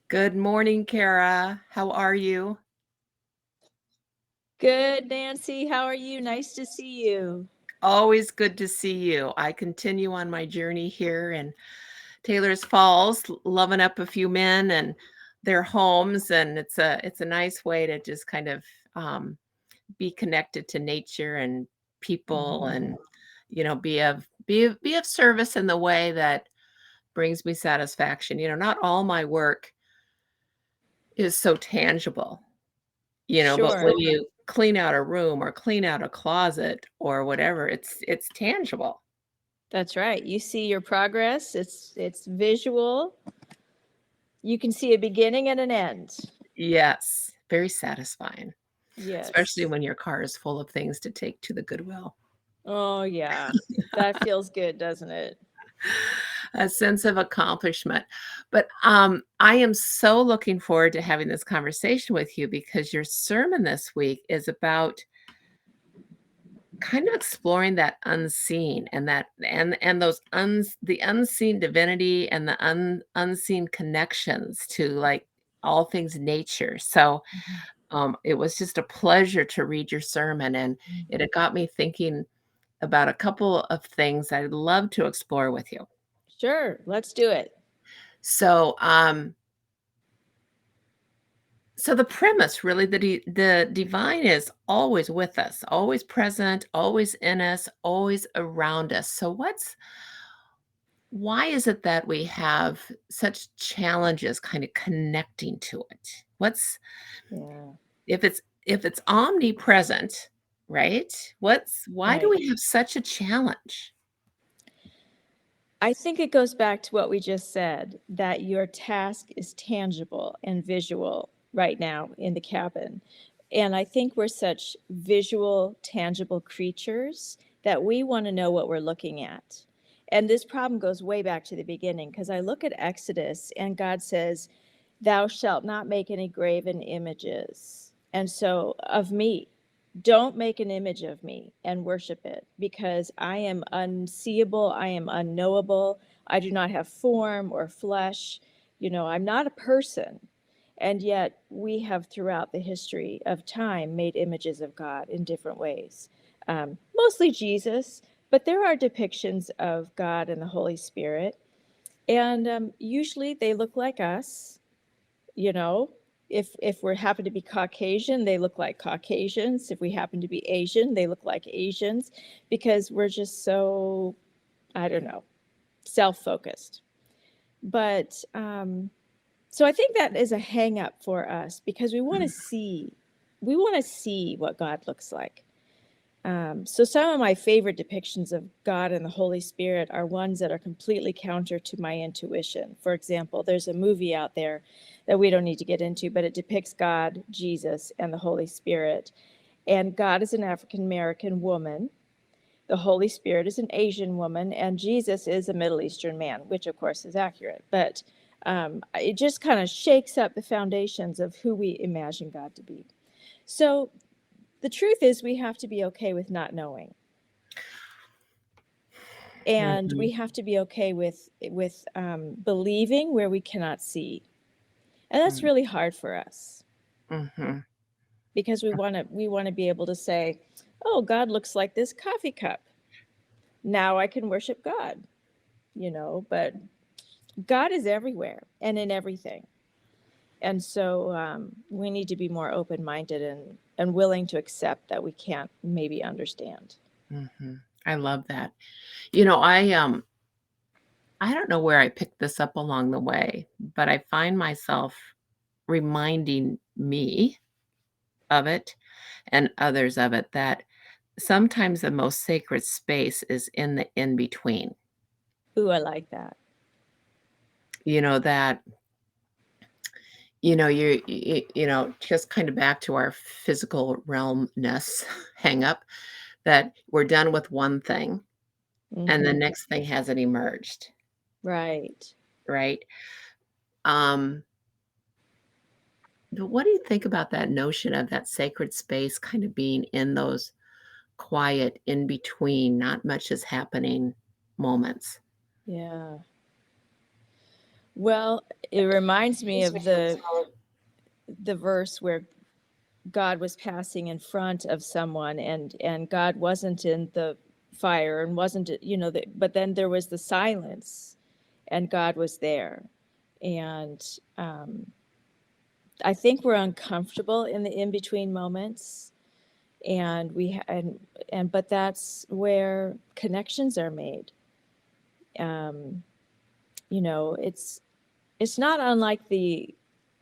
Good morning, Kara. How are you? Good, Nancy. How are you? Nice to see you. Always good to see you. I continue on my journey here in Taylor's Falls, loving up a few men and their homes, and it's a nice way to just kind of um, be connected to nature and people, Mhm. and be of service in the way that brings me satisfaction. Not all my work is so tangible. But when Sure. you clean out a room or clean out a closet or whatever, it's tangible. That's right. You see your progress. It's visual. You can see a beginning and an end. Yes, very satisfying, especially Yes. when your car is full of things to take to the Goodwill. Oh, yeah. That feels good, doesn't it? A sense of accomplishment. But, I am so looking forward to having this conversation with you because your sermon this week is about kind of exploring that unseen and those the unseen divinity and the unseen connections to, like, all things nature. So, Mhm. it was just a pleasure to read your sermon, and it Mhm. had got me thinking about a couple of things I'd love to explore with you. Sure. Let's do it. So, the premise really, the divine is always with us, always present, always in us, always around us. So why is it that we have such challenges kind of connecting to it? What's Yeah. if it's omnipresent, right? Why do Right. we have such a challenge? I think it goes back to what we just said, that your task is tangible and visual right now in the cabin. And I think we're such visual, tangible creatures that we want to know what we're looking at. And this problem goes way back to the beginning because I look at Exodus and God says, "Thou shalt not make any graven images." And so, of me, don't make an image of me and worship it because I am unseeable, I am unknowable, I do not have form or flesh. I'm not a person. And yet, we have throughout the history of time made images of God in different ways. Mostly Jesus, but there are depictions of God and the Holy Spirit. And usually they look like us, you know if we happen to be Caucasian, they look like Caucasians. If we happen to be Asian, they look like Asians, because we're just so, I don't know, self-focused. But so I think that is a hang up for us because we want to see what God looks like. So some of my favorite depictions of God and the Holy Spirit are ones that are completely counter to my intuition. For example, there's a movie out there that we don't need to get into, but it depicts God, Jesus, and the Holy Spirit. And God is an African American woman. The Holy Spirit is an Asian woman, and Jesus is a Middle Eastern man, which of course is accurate. But it just kind of shakes up the foundations of who we imagine God to be. So the truth is, we have to be okay with not knowing, and Mhm, we have to be okay with believing where we cannot see, and that's mm, really hard for us mhm. because we want to be able to say, "Oh, God looks like this coffee cup. Now I can worship God." But God is everywhere and in everything, and so we need to be more open-minded and willing to accept that we can't maybe understand. Mhm. I love that. I don't know where I picked this up along the way, but I find myself reminding me of it and others of it, that sometimes the most sacred space is in the in between. Ooh, I like that. That just kind of back to our physical realmness hang up, that we're done with one thing and the Hmm. next thing hasn't emerged, Right. right? Um, but what do you think about that notion of that sacred space kind of being in those quiet, in between, not much is happening moments? Yeah. Well, it reminds me of the verse where God was passing in front of someone, and God wasn't in the fire and wasn't, but then there was the silence and God was there. And I think we're uncomfortable in the in-between moments, and but that's where connections are made. Um, it's not unlike the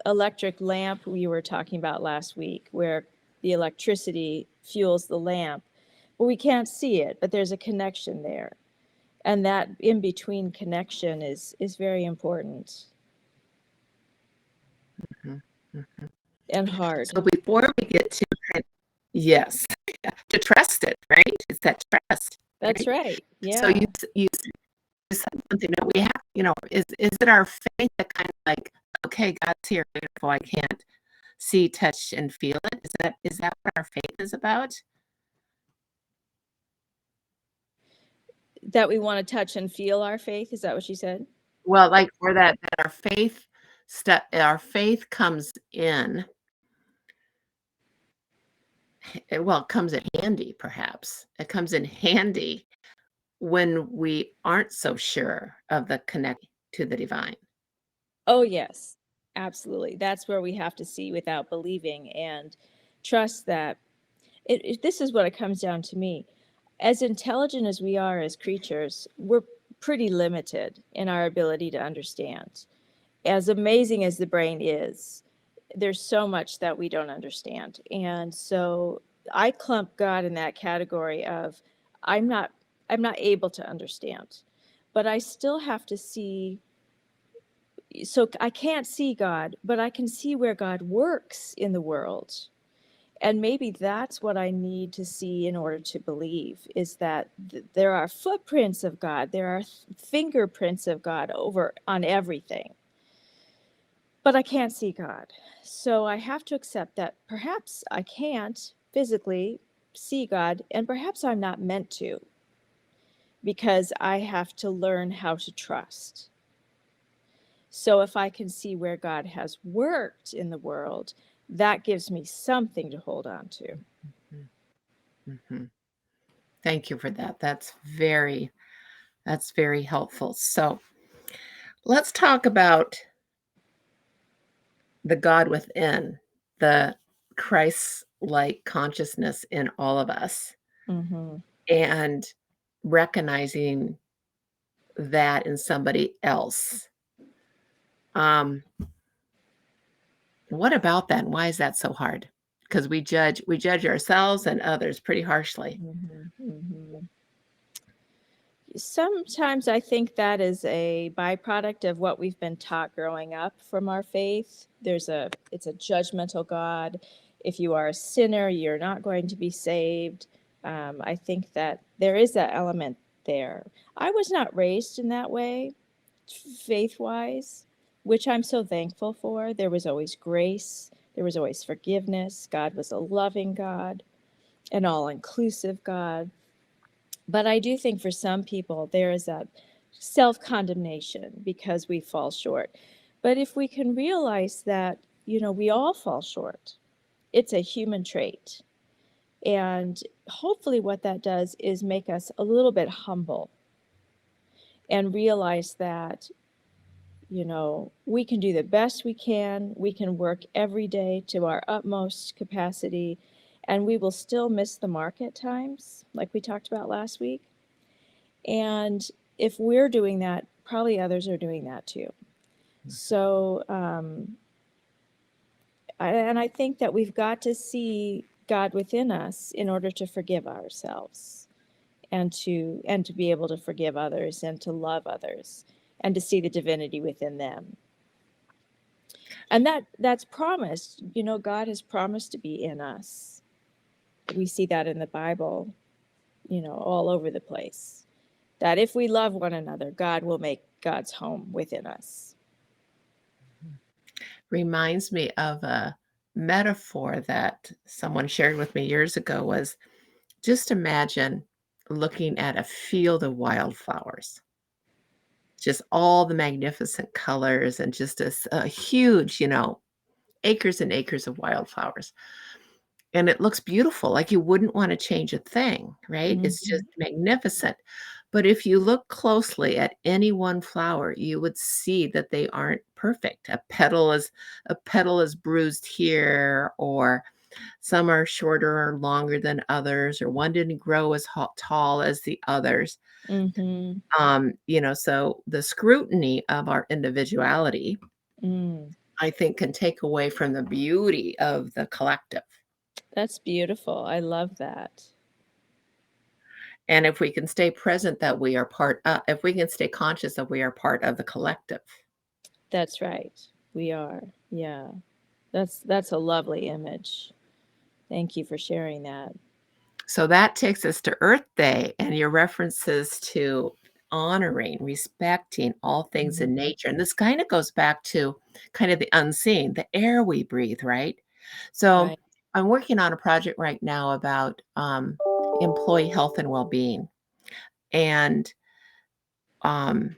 electric lamp we were talking about last week, where the electricity fuels the lamp, but we can't see it, but there's a connection there. And that in-between connection is very important Mhm, mhm. and hard. So before we get to yes, to trust it, right? It's that trust, That's right? right. So Yeah. you said something that we have, is it our faith that kind of like, okay, God's here, beautiful, I can't see, touch, and feel it? Is that what our faith is about? That we want to touch and feel our faith. Is that what you said? Well, like for that our faith comes in, well, it comes in handy, perhaps. It comes in handy when we aren't so sure of the connect to the divine. Oh, yes, absolutely. That's where we have to see without believing and trust that this is what it comes down to me. As intelligent as we are as creatures, we're pretty limited in our ability to understand. As amazing as the brain is, there's so much that we don't understand. And so I clump God in that category of I'm not I'm not able to understand. But I still have to see, so I can't see God, but I can see where God works in the world. And maybe that's what I need to see in order to believe, is that there are footprints of God, there are fingerprints of God over on everything. But I can't see God. So I have to accept that perhaps I can't physically see God, and perhaps I'm not meant to, because I have to learn how to trust. So if I can see where God has worked in the world, that gives me something to hold on to. Mhm. Thank you for that. That's very helpful. So let's talk about the God within, the Christ-like consciousness in all of us, Mm-hmm. and recognizing that in somebody else. Um, what about that, and why is that so hard? Because we judge ourselves and others pretty harshly. Mm-hmm. Mm-hmm. Sometimes I think that is a byproduct of what we've been taught growing up from our faith. It's a judgmental God. If you are a sinner, you're not going to be saved. I think that there is that element there. I was not raised in that way, faith-wise, which I'm so thankful for. There was always grace. There was always forgiveness. God was a loving God, an all-inclusive God. But I do think for some people, there is that self-condemnation because we fall short. But if we can realize that, we all fall short, it's a human trait. And hopefully, what that does is make us a little bit humble and realize that, we can do the best we can. We can work every day to our utmost capacity, and we will still miss the mark at times, like we talked about last week. And if we're doing that, probably others are doing that too. So, I think that we've got to see God within us in order to forgive ourselves, and to be able to forgive others and to love others and to see the divinity within them. And that's promised. God has promised to be in us. We see that in the Bible, all over the place. That if we love one another, God will make God's home within us. Reminds me of a metaphor that someone shared with me years ago. Was just imagine looking at a field of wildflowers, just all the magnificent colors and just a huge, acres and acres of wildflowers. And it looks beautiful, like you wouldn't wanna change a thing, right? It's just Mhm. magnificent. But if you look closely at any one flower, you would see that they aren't perfect. A petal is bruised here, or some are shorter or longer than others, or one didn't grow as tall as the others. Mhm. So the scrutiny of our individuality, Mm. I think, can take away from the beauty of the collective. That's beautiful. I love that. And if we can stay present that we are if we can stay conscious that we are part of the collective. That's right. We are. Yeah. That's a lovely image. Thank you for sharing that. So that takes us to Earth Day and your references to honoring, respecting all things Mhm. in nature. And this kind of goes back to kind of the unseen, the air we breathe, right? So Right. I'm working on a project right now about employee health and well-being. And um,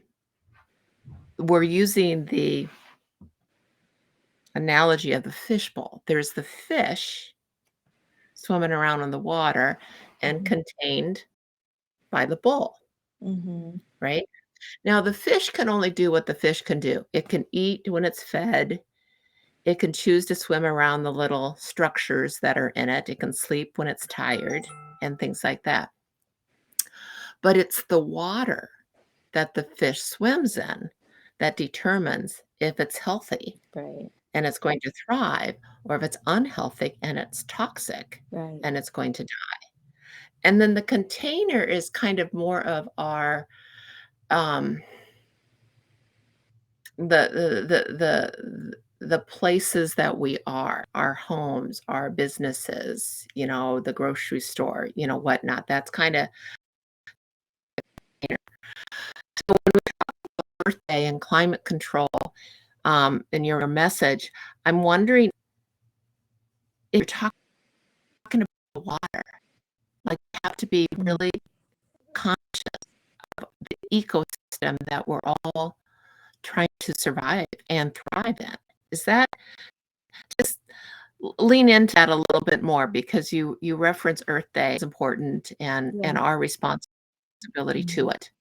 we're using the analogy of the fishbowl. There's the fish swimming around in the water and Mhm. contained by the bowl, Mhm. right? Now, the fish can only do what the fish can do. It can eat when it's fed. It can choose to swim around the little structures that are in it. It can sleep when it's tired and things like that. But it's the water that the fish swims in that determines if it's healthy Right. and it's going to thrive, or if it's unhealthy and it's toxic Right. and it's going to die. And then the container is kind of more of our um the places that we are, our homes, our businesses, the grocery store, whatnot. That's kind of birthday and climate control in your message. I'm wondering if you're talking about the water, like you have to be Mm. really conscious of the ecosystem that we're all trying to survive and thrive in. Is that just lean into that a little bit more, because you reference Earth Day is important, and Yeah. our responsibility to Mhm. it.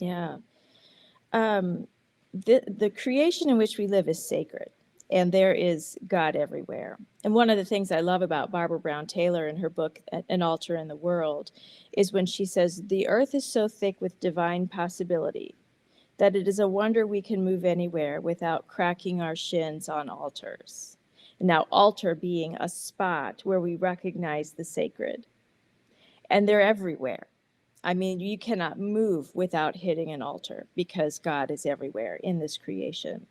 Yeah. Um, the creation in which we live is sacred, and there is God everywhere. And one of the things I love about Barbara Brown Taylor in her book An Altar in the World is when she says the earth is so thick with divine possibility that it is a wonder we can move anywhere without cracking our shins on altars. Now, altar being a spot where we recognize the sacred, and they're everywhere. I mean, you cannot move without hitting an altar because God is everywhere in this creation.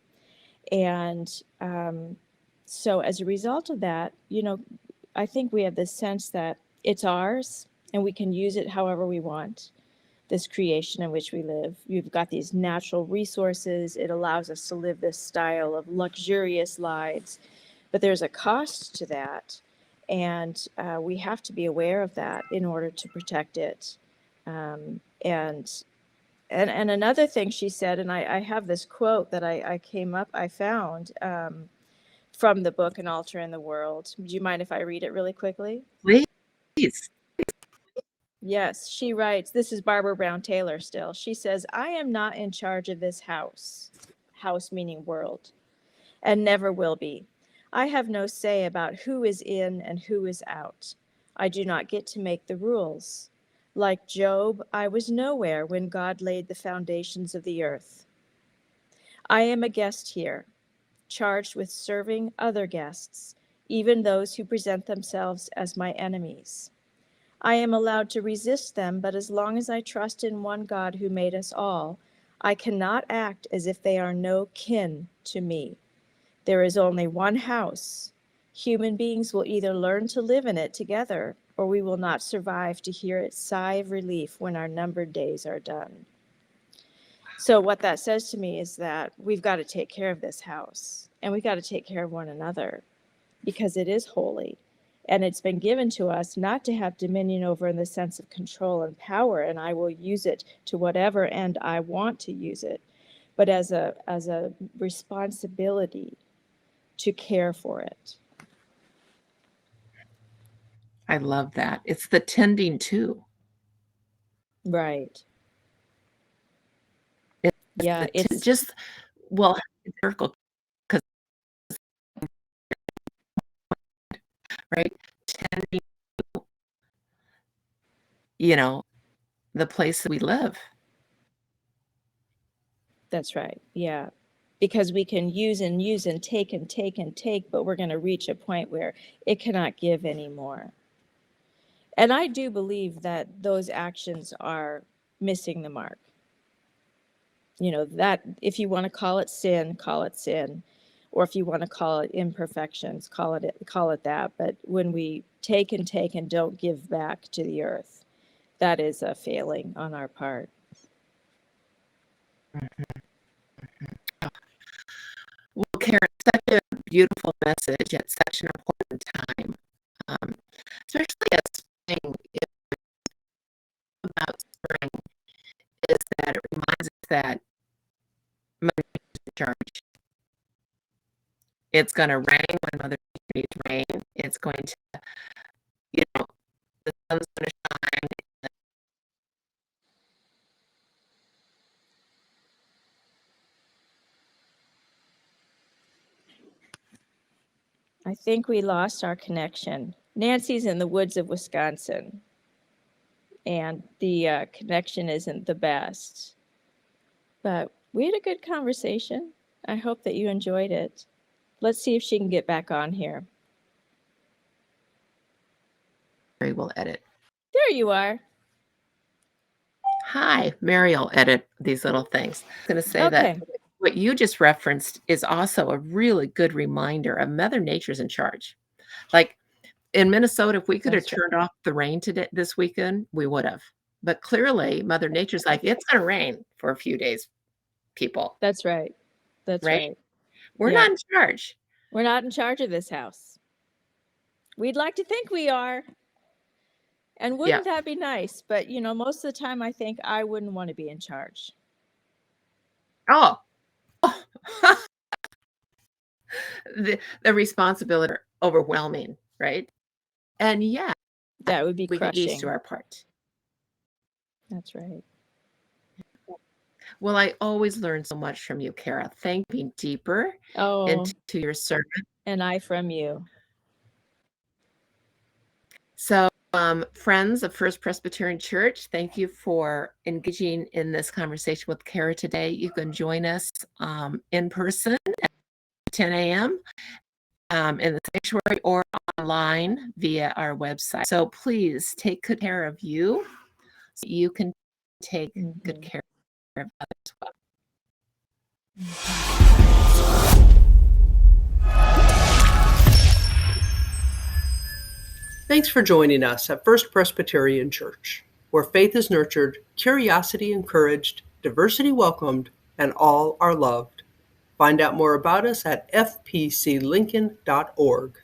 And so, as a result of that, I think we have this sense that it's ours and we can use it however we want. This creation in which we live, you've got these natural resources. It allows us to live this style of luxurious lives, but there's a cost to that. And we have to be aware of that in order to protect it. And another thing she said, and I have this quote that I found from the book An Altar in the World. Do you mind if I read it really quickly? Please. Yes, she writes, this is Barbara Brown Taylor still. She says, I am not in charge of this house meaning world, and never will be. I have no say about who is in and who is out. I do not get to make the rules. Like Job, I was nowhere when God laid the foundations of the earth. I am a guest here, charged with serving other guests, even those who present themselves as my enemies. I am allowed to resist them, but as long as I trust in one God who made us all, I cannot act as if they are no kin to me. There is only one house. Human beings will either learn to live in it together, or we will not survive to hear its sigh of relief when our numbered days are done. So, what that says to me is that we've got to take care of this house, and we've got to take care of one another because it is holy. And it's been given to us not to have dominion over in the sense of control and power, and I will use it to whatever end I want to use it, but as a responsibility to care for it. I love that. It's the tending to. Right. It's Yeah, it's just, well, circle, because, right, tending, the place that we live. that's right. Yeah. Because we can use and use and take and take and take, but we're going to reach a point where it cannot give anymore. And I do believe that those actions are missing the mark. That if you want to call it sin, call it sin. Or if you want to call it imperfections, call it that. But when we take and don't give back to the earth, that is a failing on our part. Well, Karen, such a beautiful message at such an important time, especially as spring is about spring, is that it reminds us that Mother Nature's in charge. It's going to rain when Mother Nature needs rain. It's going to, the sun's going to shine. I think we lost our connection. Nancy's in the woods of Wisconsin, and the connection isn't the best. But we had a good conversation. I hope that you enjoyed it. Let's see if she can get back on here. Mary will edit. There you are. Hi, Mary will edit these little things. I'm going to say that what you just referenced is also a really good reminder of Mother Nature's in charge. Like in Minnesota, if we could have turned off the rain this weekend, we would have. But clearly, Mother Nature's like, it's going to rain for a few days, people. That's right. That's right. We're not in charge. We're not in charge of this house. We'd like to think we are. And wouldn't that be nice? But, most of the time I think I wouldn't want to be in charge. Oh. The responsibility are overwhelming, right? And that would be crushing. We can each do our part. That's right. Well, I always learn so much from you, Kara. Thank you, deeper into your sermon. And I from you. So, friends of First Presbyterian Church, thank you for engaging in this conversation with Kara today. You can join us in person at 10 a.m. In the sanctuary or online via our website. So please take good care of you so you can take good care of others well. Thanks for joining us at First Presbyterian Church, where faith is nurtured, curiosity encouraged, diversity welcomed, and all are loved. Find out more about us at fpclincoln.org.